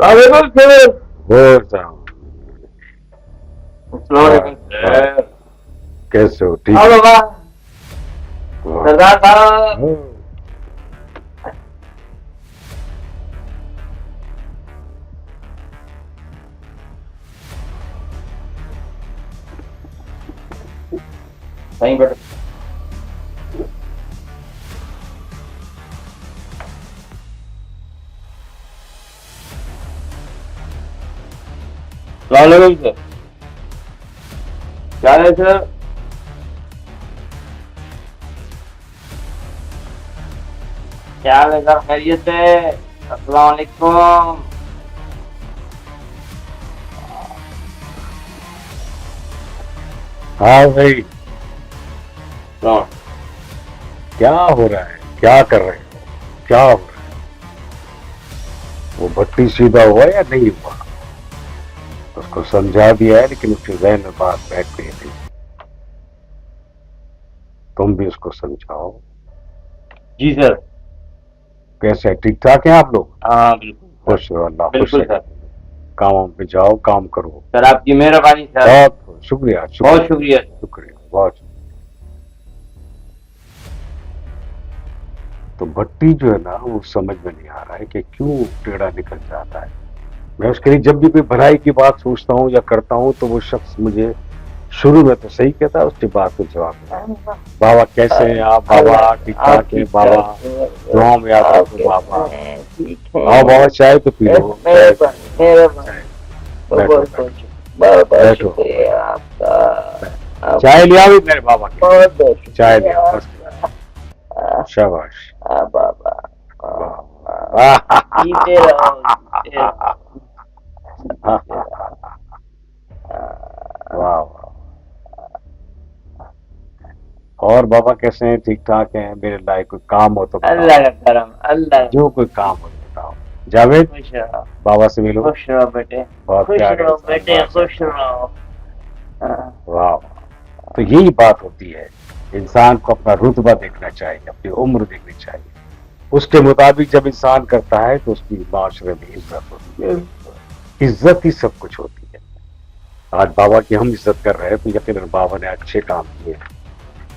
وعلیکم السلام. السلام علیکم سر. کیسے ہو؟ ٹھیک ہاں بابا سردار صاحب. صحیح بیٹھو. السلام علیکم سر. کیا ہے سر؟ کیا ہے سر؟ خیریت ہے؟ السلام علیکم. ہاں بھائی، ہاں. کیا ہو رہا ہے؟ کیا کر رہے ہو؟ کیا ہو رہا ہے؟ وہ بھٹی سیدھا ہوا یا نہیں ہوا؟ اس کو سمجھا دیا ہے لیکن اس کے ذہن میں بات بیٹھ گئی نہیں. تم بھی اس کو سمجھاؤ. جی سر. کیسے ٹھیک ٹھاک ہیں آپ لوگ؟ ہاں بالکل خوش رہو، اللہ خوش بالکل رہے. سر. کاموں پہ جاؤ، کام کرو. سر آپ کی مہربانی سر. بہت شکریہ. بہت شکریہ. شکریہ بہت. تو بھٹی جو ہے نا، وہ سمجھ میں نہیں آ رہا ہے کہ کیوں ٹیڑھا نکل جاتا ہے. میں اس کے لیے جب بھی کوئی بھلائی کی بات سوچتا ہوں یا کرتا ہوں تو وہ شخص مجھے شروع میں تو صحیح کہتا ہے، اس کے بعد تو جواب دیتا. بابا کیسے ہیں آپ؟ بابا ٹھیک ٹھاک ہیں بابا؟ دعاؤں میں یاد رکھو بابا. آؤ بابا چائے تو پی لو. بیٹھو. چائے لے آؤ میرے بابا کے. چائے لے آؤ بس. شاباش. واہ واہ. اور بابا کیسے ہیں؟ ٹھیک ٹھاک ہیں؟ میرے لائق کوئی کام ہو تو اللہ کا کرم. اللہ جو کوئی کام ہو تو بتاؤ. جاوید خوش رہو. بابا سے ملو. خوش رہو بیٹے. بہت خوش پیارے رہو انسان، بیٹے. ماشاء خوش اللہ. رہو. واہ. تو یہی بات ہوتی ہے، انسان کو اپنا رتبہ دیکھنا چاہیے، اپنی عمر دیکھنی چاہیے. اس کے مطابق جب انسان کرتا ہے تو اس کی معاشرے میں عزت ہوتی ہے. عزت ہی سب کچھ ہوتی ہے. آج بابا کی ہم عزت کر رہے ہیں تو یقیناً بابا نے اچھے کام کیے،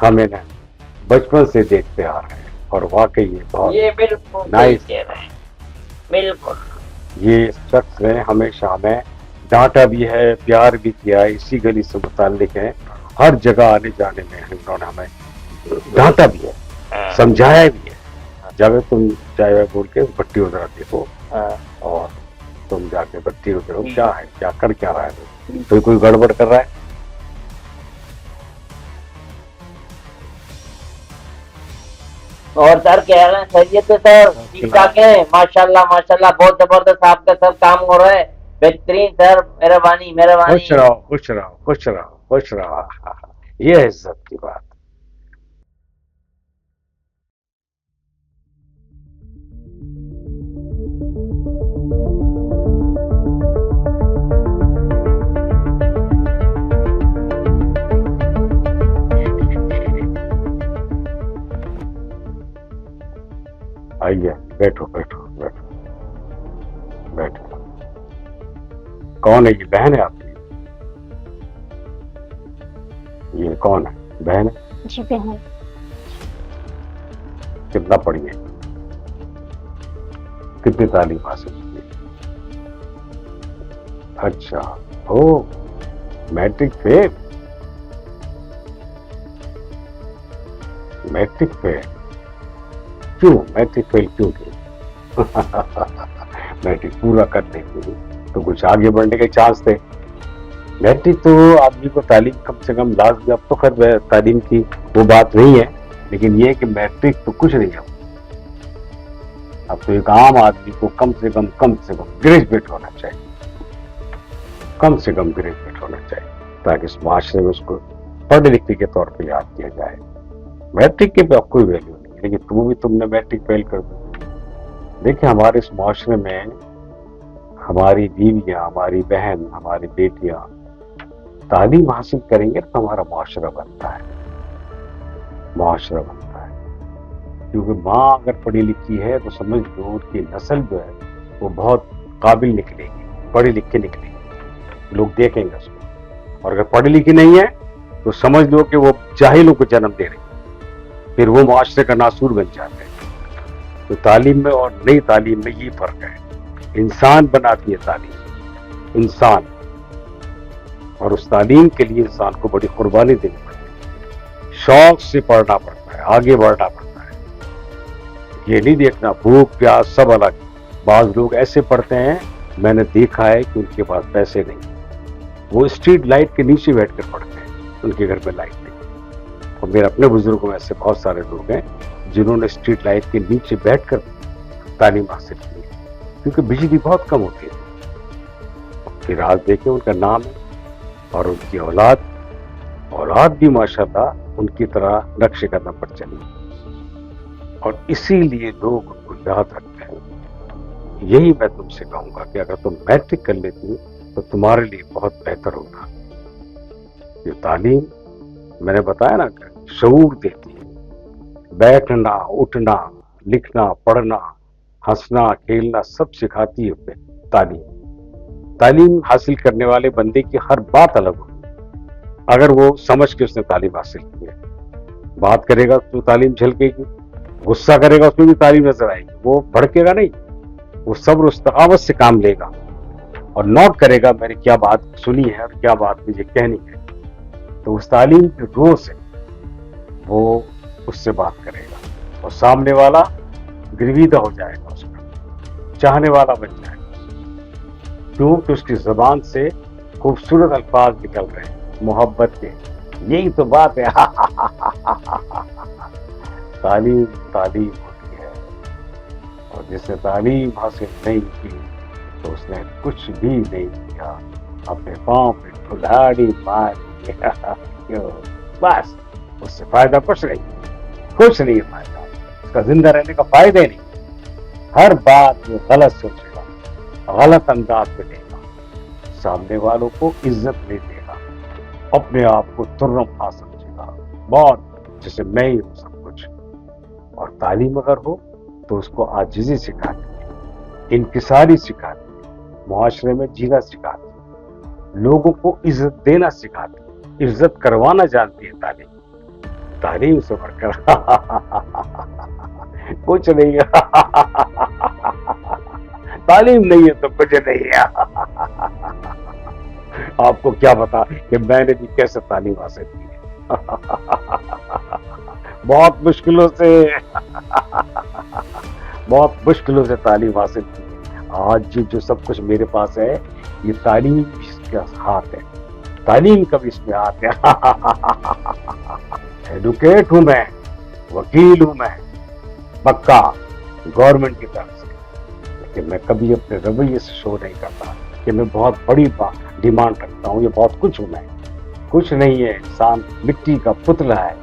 ہمیں نہ بچپن سے دیکھتے آ رہے ہیں. اور واقعی یہ بہت یہ بالکل نائس. صحیح کہہ رہے ہیں. بالکل. یہ شخص نے ہمیشہ ہمیں ڈانٹا بھی ہے، پیار بھی کیا ہے. اسی گلی سے متعلق ہے، ہر جگہ آنے جانے میں انہوں نے ہمیں ڈانٹا بھی ہے، سمجھایا بھی ہے. جب تم چائے بول کے بھٹی ادھر دیکھو اور تم جا کے بھٹی ادھر کیا ہے، کیا کر کیا رہا ہے؟ تو کوئی گڑبڑ کر رہا ہے؟ اور سر کہہ رہے ہیں خیریت ہے سر؟ ٹھیک ٹھاک ہے ماشاء اللہ ماشاء اللہ. بہت زبردست آپ کا سر کام ہو رہا ہے. بہترین سر. مہربانی خوش مہربانی. رہو خوش رہو خوش رہو خوش رہو. یہ ہے عزت کی بات. آئیے بیٹھو بیٹھو بیٹھو بیٹھو. کون ہے یہ؟ بہن ہے آپ کی؟ یہ کون ہے؟ بہن ہے؟ جی بہن. کتنا پڑھی ہے؟ کتنی تعلیم حاصل کی ہے؟ اچھا. او میٹرک فیل. میٹرک فیل کیوں؟ میٹرک فیل کیوں کی؟ میٹرک پورا کر لیتے تو کچھ آگے بڑھنے کے چانس تھے. میٹرک تو آدمی کو تعلیم کم سے کم لازمی. اب تو خیر تعلیم کی وہ بات نہیں ہے، لیکن یہ کہ میٹرک تو کچھ نہیں ہے. اب تو ایک عام آدمی کو کم سے کم گریجویٹ ہونا چاہیے. کم سے کم گریجویٹ ہونا چاہیے تاکہ اس معاشرے میں اس کو پڑھے لکھے کے طور پہ یاد کیا جائے. میٹرک کے پہ اب کوئی ویلیو نہیں، لیکن تم نے میٹرک فیل کر دی. دیکھیں ہمارے اس معاشرے میں ہماری بیویاں، ہماری بہن، ہماری بیٹیاں تعلیم حاصل کریں گے تو ہمارا معاشرہ بنتا ہے. معاشرہ بنتا ہے کیونکہ ماں اگر پڑھی لکھی ہے تو سمجھ لو ان کی نسل جو ہے وہ بہت قابل نکلے گی, پڑھی لکھی نکلے گی, لوگ دیکھیں گے اس کو. اور اگر پڑھی لکھی نہیں ہے تو سمجھ لو کہ وہ جاہلوں کو جنم دے رہی ہے, پھر وہ معاشرے کا ناسور بن جاتے ہیں. تو تعلیم میں اور نئی تعلیم میں یہ فرق ہے. انسان بناتی ہے تعلیم, انسان, اور اس تعلیم کے لیے انسان کو بڑی قربانی دینی پڑتی ہے, شوق سے پڑھنا پڑتا ہے, آگے بڑھنا پڑتا ہے. یہ نہیں دیکھنا بھوک پیاس سب الگ. بعض لوگ ایسے پڑھتے ہیں, میں نے دیکھا ہے کہ ان کے پاس پیسے نہیں, وہ اسٹریٹ لائٹ کے نیچے بیٹھ کر پڑھتے ہیں, ان کے گھر میں لائٹ نہیں. اور میرے اپنے بزرگوں میں ایسے بہت سارے لوگ ہیں جنہوں نے اسٹریٹ لائٹ کے نیچے بیٹھ کر تعلیم حاصل کی, کیونکہ بجلی بہت کم ہوتی ہے. پھر آج دیکھیں ان کا نام ہے, اور ان کی اولاد بھی ماشاءاللہ ان کی طرح نقش قدم پر چلی, اور اسی لیے لوگ ان کو یاد رکھتے ہیں. یہی میں تم سے کہوں گا کہ اگر تم میٹرک کر لیتی تو تمہارے لیے بہت بہتر ہوگا. یہ تعلیم میں نے بتایا نا کہ شعور دیتی ہے, بیٹھنا اٹھنا لکھنا پڑھنا ہنسنا کھیلنا سب سکھاتی ہے تعلیم. تعلیم حاصل کرنے والے بندے کی ہر بات الگ ہوگی اگر وہ سمجھ کے اس نے تعلیم حاصل کی ہے. بات کرے گا تو تعلیم جھلکے گی, غصہ کرے گا اس میں بھی تعلیم نظر آئے گی. وہ بھڑکے گا نہیں, وہ صبر و استقامت سے کام لے گا اور نوٹ کرے گا میں نے کیا بات سنی ہے اور کیا بات مجھے کہنی ہے. تو اس تعلیم کی روح سے وہ اس سے بات کرے گا, اور سامنے والا گرویدہ ہو جائے گا, اس کا چاہنے والا بن جائے گا, کیونکہ اس کی زبان سے خوبصورت الفاظ نکل رہے ہیں محبت کے. یہی تو بات ہے. تعلیم تعلیم ہوتی ہے, اور جس نے تعلیم حاصل نہیں کی تو اس نے کچھ بھی نہیں کیا, اپنے پاؤں پہ کلاڑی ماری. بس اس سے فائدہ کچھ نہیں فائدہ, اس کا زندہ رہنے کا فائدہ ہی نہیں. ہر بات میں غلط سوچے گا, غلط انداز میں لے گا, سامنے والوں کو عزت نہیں دے گا, اپنے آپ کو ترم خاص سمجھے گا, بہت جیسے میں ہی ہوں سب کچھ. اور تعلیم اگر ہو تو اس کو عاجزی سکھاتی ہے, انکساری سکھاتی ہے, معاشرے میں جینا سکھاتی ہے, لوگوں کو عزت دینا سکھاتی ہے, عزت کروانا جانتی ہے تعلیم. تعلیم سے بڑھ کر کچھ نہیں ہے. تعلیم نہیں ہے تو کچھ نہیں ہے. آپ کو کیا پتا کہ میں نے بھی کیسے تعلیم حاصل کی ہے. بہت مشکلوں سے تعلیم حاصل کی. آج جو سب کچھ میرے پاس ہے یہ تعلیم اس کے ہاتھ ہے, تعلیم کا بھی اس میں ہاتھ ہے. ایڈوکیٹ ہوں میں, وکیل ہوں میں پکا گورنمنٹ کی طرف سے, لیکن میں کبھی اپنے رویے سے شو نہیں کرتا کہ میں بہت بڑی ڈیمانڈ رکھتا ہوں, یہ بہت کچھ ہوں. میں کچھ نہیں ہے, انسان مٹی کا پتلا ہے,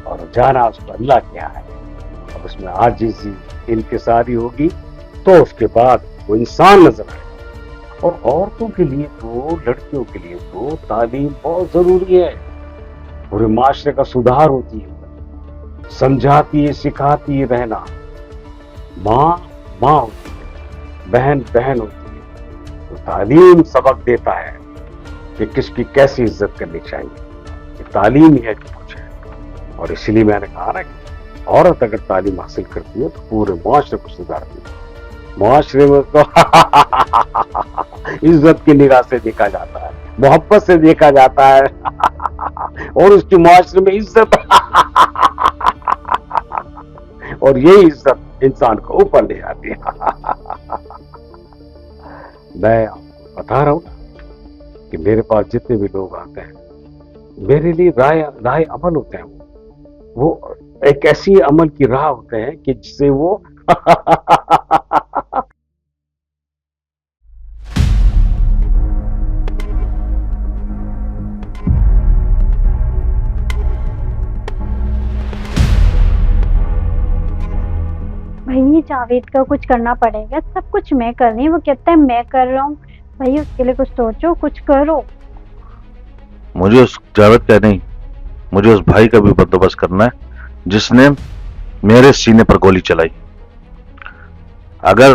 اور جانا اس کو اللہ کیا ہے. اب اس میں عاجزی انکساری ہوگی تو اس کے بعد وہ انسان نظر آئے. اور عورتوں کے لیے تو, لڑکیوں کے لیے تو تعلیم بہت ضروری ہے. پورے معاشرے کا سدھار ہوتی ہے, سمجھاتی ہے, سکھاتی ہے رہنا. ماں ماں ہوتی ہے, بہن بہن ہوتی ہے. تو تعلیم سبق دیتا ہے کہ کس کی کیسی عزت کرنی چاہیے. یہ تعلیم ہی ہے جو کچھ ہے. اور اسی لیے میں نے کہا نا کہ عورت اگر تعلیم حاصل کرتی ہے تو پورے معاشرے کو سدھارتی ہے. معاشرے میں تو عزت کی نگاہ سے دیکھا جاتا ہے, محبت سے دیکھا جاتا ہے, اور اس کی معاشرے میں عزت. اور یہی عزت انسان کو اوپر لے جاتی ہے. میں آپ کو بتا رہا ہوں کہ میرے پاس جتنے بھی لوگ آتے ہیں میرے لیے رائے عمل ہوتے ہیں. وہ ایک ایسی عمل کی راہ ہوتے ہیں کہ جس سے وہ بھائی جاوید کا کچھ کرنا پڑے گا, سب کچھ میں کر رہی ہوں, وہ کہتا ہے میں کر رہا ہوں. بھائی اس کے لیے کچھ سوچو, کچھ کرو. مجھے اس جاوید کا نہیں, مجھے اس بھائی کا بھی بندوبست کرنا ہے جس نے میرے سینے پر گولی چلائی. اگر